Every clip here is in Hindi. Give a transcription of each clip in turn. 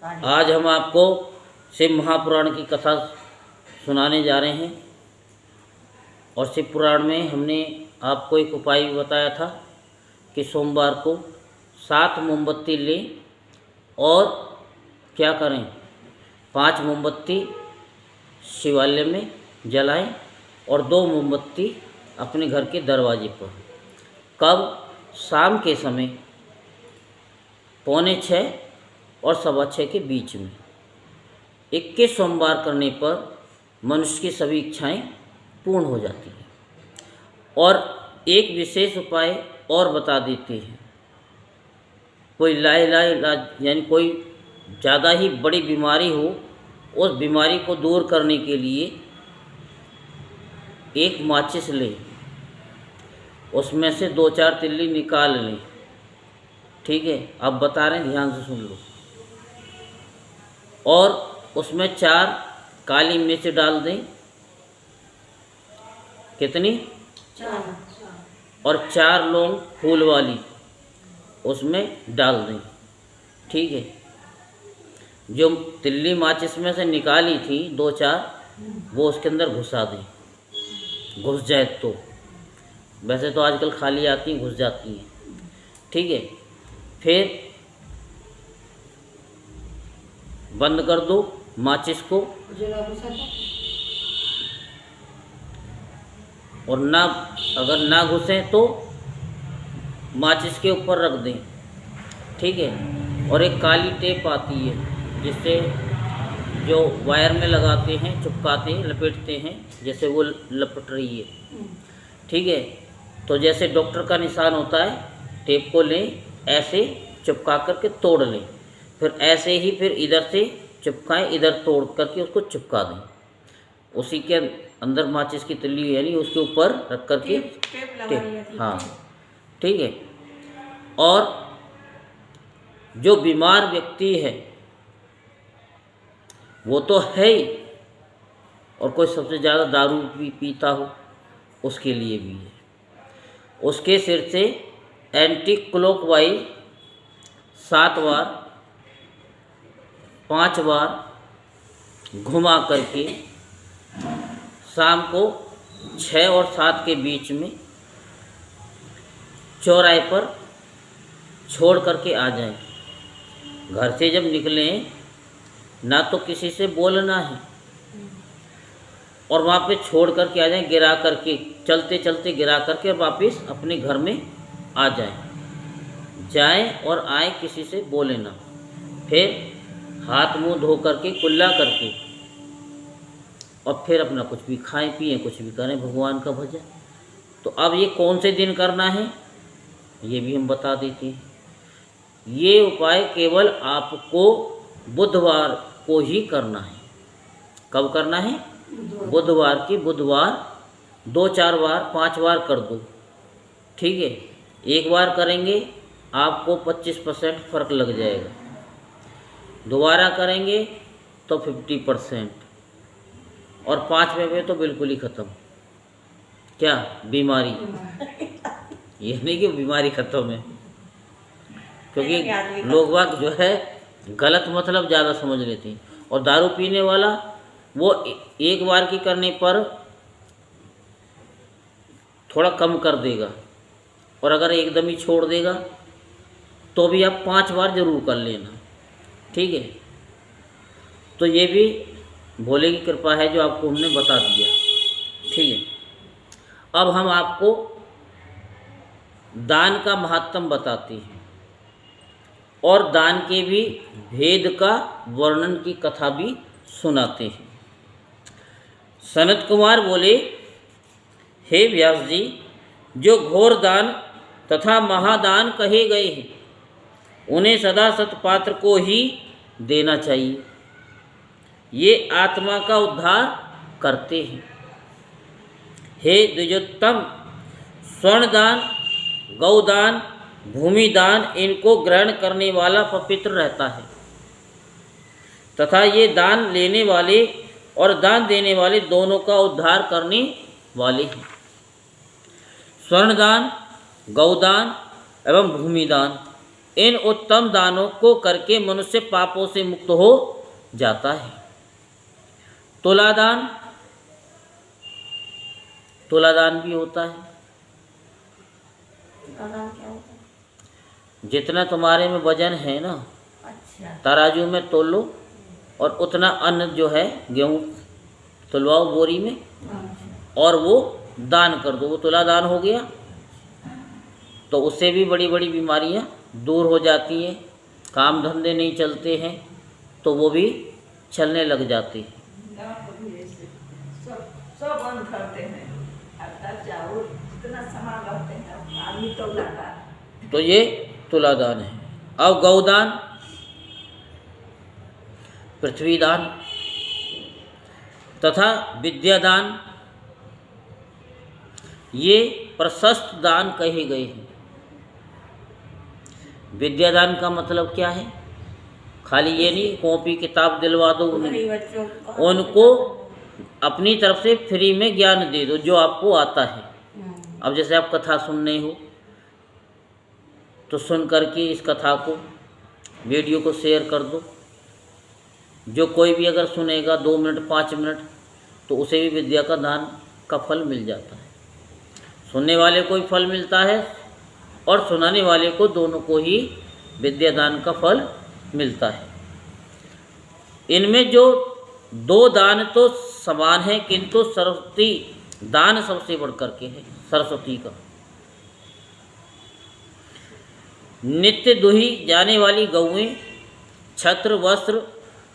आज हम आपको शिव महापुराण की कथा सुनाने जा रहे हैं। और शिव पुराण में हमने आपको एक उपाय भी बताया था कि सोमवार को 7 मोमबत्ती लें और क्या करें, 5 मोमबत्ती शिवालय में जलाएं और 2 मोमबत्ती अपने घर के दरवाजे पर। कब? शाम के समय 5:45 और 6:15 के बीच में। 21 सोमवार करने पर मनुष्य की सभी इच्छाएं पूर्ण हो जाती हैं। और एक विशेष उपाय और बता देते हैं। कोई लाइलाज यानी कोई ज़्यादा ही बड़ी बीमारी हो, उस बीमारी को दूर करने के लिए एक माचिस लें, उसमें से 2-4 तिल्ली निकाल लें। ठीक है, अब बता रहे हैं, ध्यान से सुन लो। और उसमें 4 काली मिर्च डाल दें। कितनी? 4। और 4 लौंग फूल वाली उसमें डाल दें। ठीक है, जो तिल्ली माचिस में से निकाली थी 2-4, वो उसके अंदर घुसा दें। घुस जाए तो, वैसे तो आजकल खाली आती हैं, घुस जाती हैं। ठीक है, फिर बंद कर दो माचिस को। और ना, अगर ना घुसे तो माचिस के ऊपर रख दें। ठीक है, और एक काली टेप आती है जिससे जो वायर में लगाते हैं, चिपकाते हैं, लपेटते हैं, जैसे वो लपट रही है। ठीक है, तो जैसे डॉक्टर का निशान होता है, टेप को लें, ऐसे चिपका करके तोड़ लें। फिर ऐसे ही फिर इधर से चिपकाएं, इधर तोड़ करके उसको चिपका दें। उसी के अंदर माचिस की तिल्ली यानी उसके ऊपर रख करके टेप। हाँ, ठीक है। और जो बीमार व्यक्ति है वो तो है ही, और कोई सबसे ज़्यादा दारू भी पीता हो उसके लिए भी है। उसके सिर से एंटी क्लॉकवाइज 7 बार 5 बार घुमा करके शाम को 6 और 7 के बीच में चौराहे पर छोड़ करके आ जाएं। घर से जब निकलें ना तो किसी से बोलना है, और वहाँ पे छोड़ करके आ जाएं, गिरा करके, चलते चलते गिरा करके, और वापस अपने घर में आ जाएं और आए, किसी से बोले ना। फिर हाथ मुंह धो करके, कुल्ला करके, और फिर अपना कुछ भी खाएं पिएं, कुछ भी करें, भगवान का भजन। तो अब ये कौन से दिन करना है ये भी हम बता देते हैं। ये उपाय केवल आपको बुधवार को ही करना है। कब करना है? बुधवार की बुधवार 2-4 बार 5 बार कर दो। ठीक है, एक बार करेंगे आपको 25% फ़र्क लग जाएगा, दोबारा करेंगे तो 50%, और 5वें पे तो बिल्कुल ही ख़त्म। क्या बीमारी? ये नहीं कि बीमारी ख़त्म है, क्योंकि लोग बाग जो है गलत मतलब ज़्यादा समझ लेते हैं। और दारू पीने वाला वो एक बार की करने पर थोड़ा कम कर देगा, और अगर एकदम ही छोड़ देगा तो भी आप 5 बार ज़रूर कर लेना। ठीक है, तो ये भी भोले की कृपा है जो आपको हमने बता दिया। ठीक है, अब हम आपको दान का महत्तम बताते हैं और दान के भी भेद का वर्णन की कथा भी सुनाते हैं। सनत कुमार बोले, हे व्यास जी, जो घोर दान तथा महादान कहे गए हैं उन्हें सदा सत्पात्र को ही देना चाहिए। ये आत्मा का उद्धार करते हैं। हे द्विजोत्तम, स्वर्णदान, गौदान, भूमिदान, इनको ग्रहण करने वाला पवित्र रहता है, तथा ये दान लेने वाले और दान देने वाले दोनों का उद्धार करने वाले हैं। स्वर्णदान, गौदान एवं भूमिदान इन उत्तम दानों को करके मनुष्य पापों से मुक्त हो जाता है। तुलादान, तुलादान भी होता है। तुलादान क्या होता है? जितना तुम्हारे में वजन है ना, अच्छा। तराजू में तोल लो और उतना अन्न जो है गेहूँ तुलवाओ बोरी में अच्छा। और वो दान कर दो, वो तुलादान हो गया। तो उससे भी बड़ी बड़ी बीमारियां दूर हो जाती हैं, काम धंधे नहीं चलते हैं तो वो भी चलने लग जाते हैं। सब बंद करते हैं, आटा चावल जितना सामान रहते हैं आदमी तो लाता है। तो ये तुलादान है। अब गौदान, पृथ्वीदान तथा विद्यादान, ये प्रशस्त दान कहे गए हैं। विद्यादान का मतलब क्या है? खाली ये नहीं कॉपी किताब दिलवा दो उनको अपनी तरफ से फ्री में ज्ञान दे दो जो आपको आता है। अब जैसे आप कथा सुनने हो तो सुन करके इस कथा को वीडियो को शेयर कर दो। जो कोई भी अगर सुनेगा 2 मिनट 5 मिनट तो उसे भी विद्या का दान का फल मिल जाता है। सुनने वाले को भी फल मिलता है और सुनाने वाले को, दोनों को ही विद्यादान का फल मिलता है। इनमें जो 2 दान तो समान है किंतु सरस्वती दान सबसे बढ़ करके है। सरस्वती का नित्य दुही जाने वाली गौएं, छत्र, वस्त्र,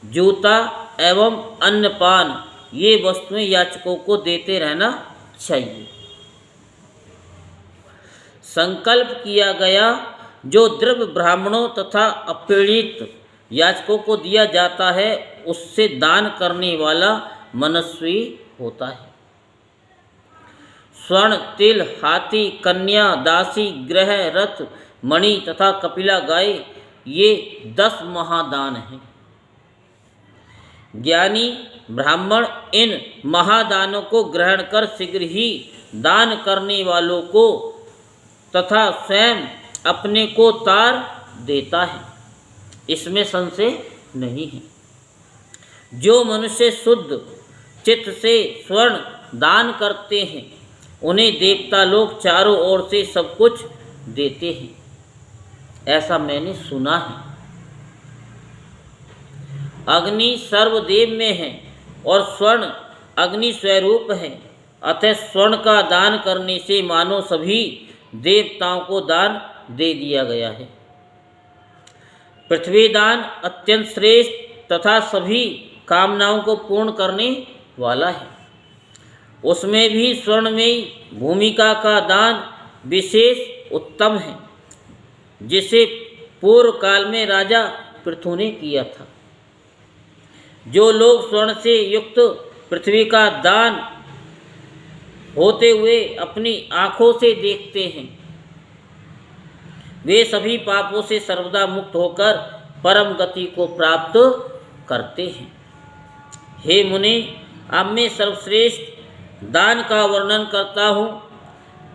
जूता एवं अन्नपान ये वस्तुएं याचकों को देते रहना चाहिए। संकल्प किया गया जो द्रव्य ब्राह्मणों तथा अपीड़ित याचकों को दिया जाता है उससे दान करने वाला मनस्वी होता है। स्वर्ण, तिल, हाथी, कन्या, दासी, ग्रह, रथ, मणि तथा कपिला गाय ये 10 महादान हैं। ज्ञानी ब्राह्मण इन महादानों को ग्रहण कर शीघ्र ही दान करने वालों को तथा स्वयं अपने को तार देता है, इसमें संशय नहीं है। जो मनुष्य शुद्ध चित्त से स्वर्ण दान करते हैं उन्हें देवता लोग चारों ओर से सब कुछ देते हैं, ऐसा मैंने सुना है। अग्नि सर्वदेव में है और स्वर्ण अग्नि स्वरूप है, अतः स्वर्ण का दान करने से मानो सभी देवताओं को दान दे दिया गया है। पृथ्वी दान अत्यंत श्रेष्ठ तथा सभी कामनाओं को पूर्ण करने वाला है। उसमें भी स्वर्णमयी भूमिका का दान विशेष उत्तम है, जिसे पूर्व काल में राजा पृथु ने किया था। जो लोग स्वर्ण से युक्त पृथ्वी का दान होते हुए अपनी आँखों से देखते हैं वे सभी पापों से सर्वदा मुक्त होकर परम गति को प्राप्त करते हैं। हे मुनि, अब मैं सर्वश्रेष्ठ दान का वर्णन करता हूँ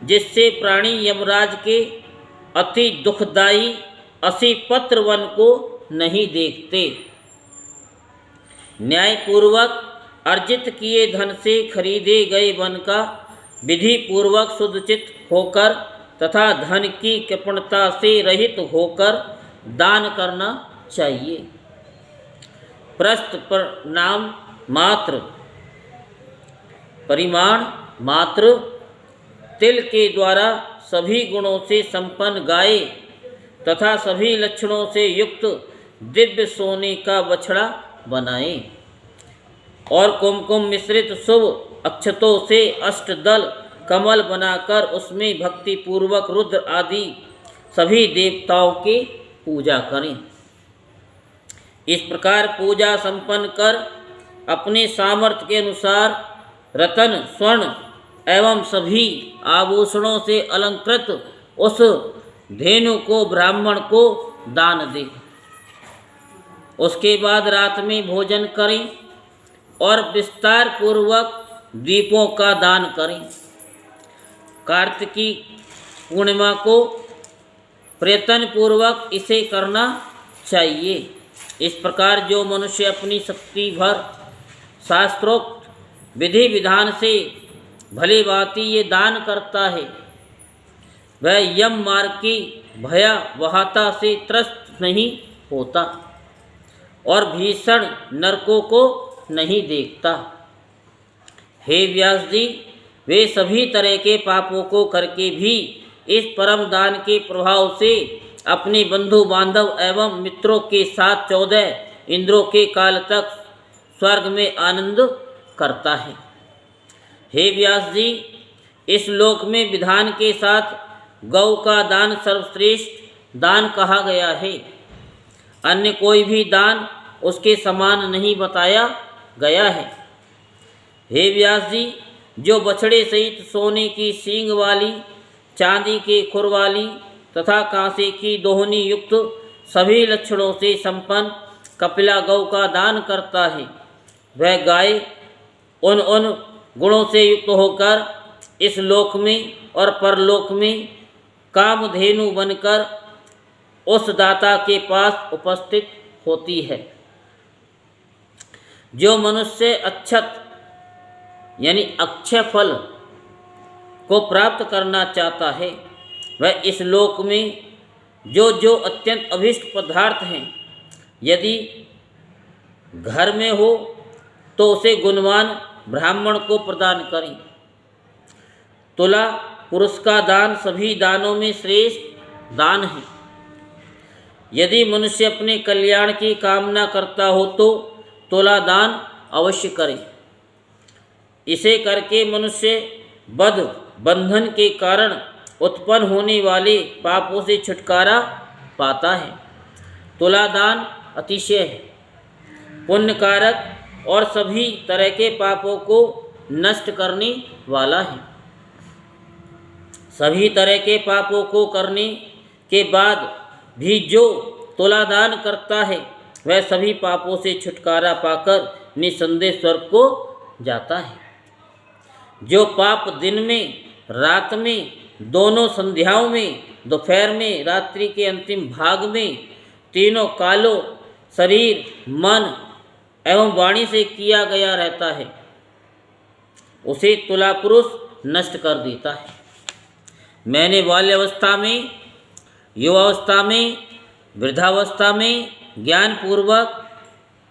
जिससे प्राणी यमराज के अति दुखदायी असी पत्र वन को नहीं देखते। न्यायपूर्वक अर्जित किए धन से खरीदे गए वन का विधि पूर्वक शुद्धचित होकर तथा धन की कृपणता से रहित होकर दान करना चाहिए। प्रस्थ परिमाण मात्र तिल के द्वारा सभी गुणों से संपन्न गाय तथा सभी लक्षणों से युक्त दिव्य सोने का बछड़ा बनाएं और कुमकुम मिश्रित शुभ अक्षतों से अष्टदल कमल बनाकर उसमें भक्ति पूर्वक रुद्र आदि सभी देवताओं की पूजा करें। इस प्रकार पूजा संपन्न कर अपने सामर्थ्य के अनुसार रतन, स्वर्ण एवं सभी आभूषणों से अलंकृत उस धेनु को ब्राह्मण को दान दें। उसके बाद रात में भोजन करें और विस्तार पूर्वक दीपों का दान करें। कार्तिकी पूर्णिमा को प्रयत्न पूर्वक इसे करना चाहिए। इस प्रकार जो मनुष्य अपनी शक्ति भर शास्त्रोक्त विधि विधान से भली भांति ये दान करता है, वह यम मार्ग की भयावहता से त्रस्त नहीं होता और भीषण नरकों को नहीं देखता। हे व्यास जी, वे सभी तरह के पापों को करके भी इस परम दान के प्रभाव से अपने बंधु बांधव एवं मित्रों के साथ 14 इंद्रों के काल तक स्वर्ग में आनंद करता है। हे व्यास जी, इस लोक में विधान के साथ गौ का दान सर्वश्रेष्ठ दान कहा गया है। अन्य कोई भी दान उसके समान नहीं बताया गया है। हे व्यास जी, जो बछड़े सहित सोने की सींग वाली, चांदी के खुर वाली तथा कांसे की दोहनी युक्त सभी लक्षणों से संपन्न कपिला गौ का दान करता है, वह गाय उन गुणों से युक्त होकर इस लोक में और परलोक में कामधेनु बनकर उस दाता के पास उपस्थित होती है। जो मनुष्य अच्छत यानी अक्षय फल को प्राप्त करना चाहता है, वह इस लोक में जो अत्यंत अभिष्ट पदार्थ हैं, यदि घर में हो तो उसे गुणवान ब्राह्मण को प्रदान करें। तुला पुरुष का दान सभी दानों में श्रेष्ठ दान है। यदि मनुष्य अपने कल्याण की कामना करता हो तो तुला दान अवश्य करे। इसे करके मनुष्य बंधन के कारण उत्पन्न होने वाले पापों से छुटकारा पाता है। तुला दान अतिशय है, पुण्यकारक और सभी तरह के पापों को नष्ट करने वाला है। सभी तरह के पापों को करने के बाद भी जो तुला दान करता है, वह सभी पापों से छुटकारा पाकर निसंदेह स्वर्ग को जाता है। जो पाप दिन में, रात में, दोनों संध्याओं में, दोपहर में, रात्रि के अंतिम भाग में, तीनों कालों शरीर, मन एवं वाणी से किया गया रहता है, उसे तुला पुरुष नष्ट कर देता है। मैंने बाल्यावस्था में, युवावस्था में, वृद्धावस्था में ज्ञानपूर्वक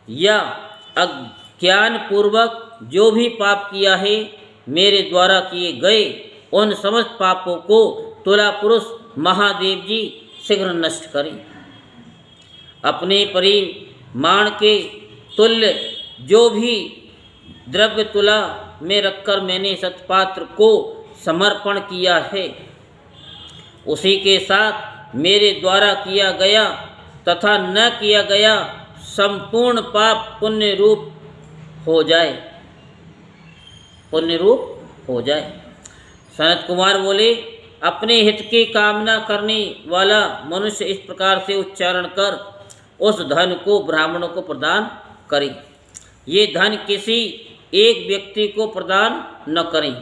या अज्ञानपूर्वक जो भी पाप किया है, मेरे द्वारा किए गए उन समस्त पापों को तुला पुरुष महादेव जी शीघ्र नष्ट करें। अपने परिमाण के तुल्य जो भी द्रव्य तुला में रखकर मैंने सत्पात्र को समर्पण किया है, उसी के साथ मेरे द्वारा किया गया तथा न किया गया संपूर्ण पाप पुण्य रूप हो जाए, पुण्य रूप हो जाए। सनत कुमार बोले, अपने हित की कामना करने वाला मनुष्य इस प्रकार से उच्चारण कर उस धन को ब्राह्मणों को प्रदान करे। ये धन किसी एक व्यक्ति को प्रदान न करें,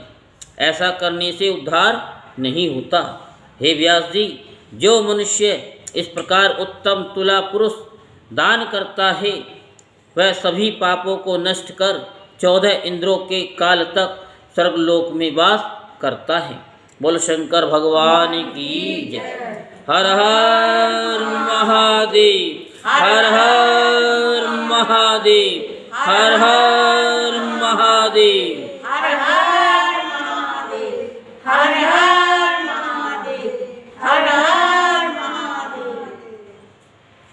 ऐसा करने से उद्धार नहीं होता। हे व्यास जी, जो मनुष्य इस प्रकार उत्तम तुला पुरुष दान करता है, वह सभी पापों को नष्ट कर 14 इंद्रों के काल तक स्वर्गलोक में वास करता है। बोल शंकर भगवान की जय। हर हर महादेव, हर हर महादेव, हर हर महादेव।